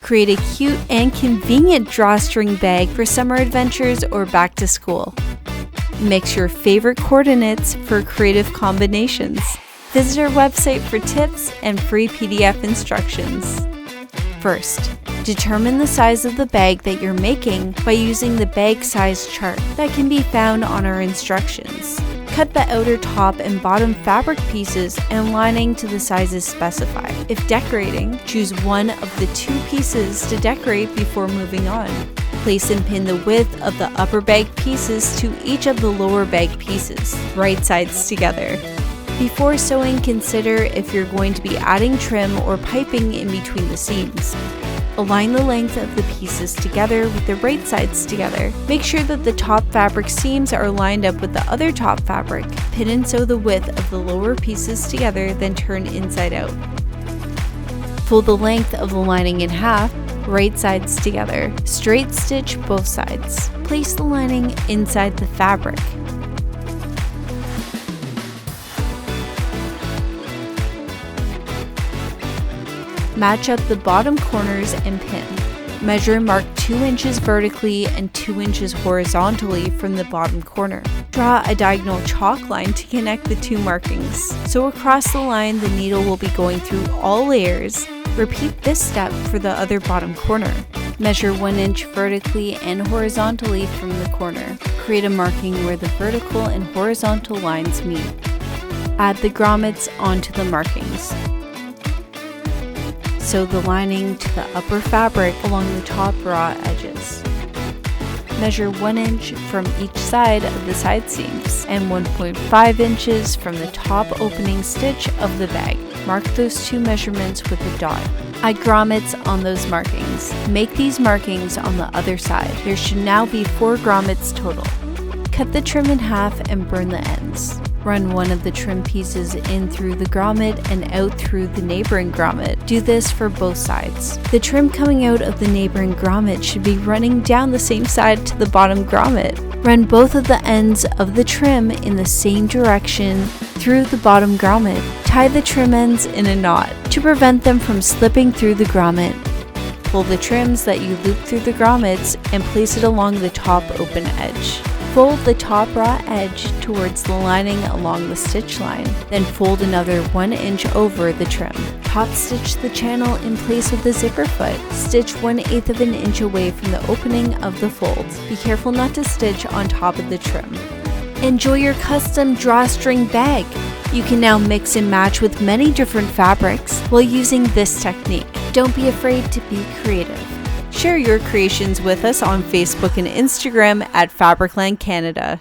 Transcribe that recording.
Create a cute and convenient drawstring bag for summer adventures or back to school. Mix your favorite coordinates for creative combinations. Visit our website for tips and free PDF instructions. First, determine the size of the bag that you're making by using the bag size chart that can be found on our instructions. Cut the outer top and bottom fabric pieces and lining to the sizes specified. If decorating, choose one of the 2 pieces to decorate before moving on. Place and pin the width of the upper bag pieces to each of the lower bag pieces, right sides together. Before sewing, consider if you're going to be adding trim or piping in between the seams. Align the length of the pieces together with the right sides together. Make sure that the top fabric seams are lined up with the other top fabric. Pin and sew the width of the lower pieces together, then turn inside out. Fold the length of the lining in half, right sides together. Straight stitch both sides. Place the lining inside the fabric. Match up the bottom corners and pin. Measure and mark 2 inches vertically and 2 inches horizontally from the bottom corner. Draw a diagonal chalk line to connect the 2 markings. Sew across the line, the needle will be going through all layers. Repeat this step for the other bottom corner. Measure 1 inch vertically and horizontally from the corner. Create a marking where the vertical and horizontal lines meet. Add the grommets onto the markings. Sew the lining to the upper fabric along the top raw edges. Measure 1 inch from each side of the side seams and 1.5 inches from the top opening stitch of the bag. Mark those 2 measurements with a dot. Add grommets on those markings. Make these markings on the other side. There should now be 4 grommets total. Cut the trim in half and burn the ends. Run one of the trim pieces in through the grommet and out through the neighboring grommet. Do this for both sides. The trim coming out of the neighboring grommet should be running down the same side to the bottom grommet. Run both of the ends of the trim in the same direction through the bottom grommet. Tie the trim ends in a knot to prevent them from slipping through the grommet. Pull the trims that you loop through the grommets and place it along the top open edge. Fold the top raw edge towards the lining along the stitch line, then fold another 1 inch over the trim. Top stitch the channel in place of the zipper foot. Stitch 1/8 of an inch away from the opening of the fold. Be careful not to stitch on top of the trim. Enjoy your custom drawstring bag! You can now mix and match with many different fabrics while using this technique. Don't be afraid to be creative. Share your creations with us on Facebook and Instagram at Fabricland Canada.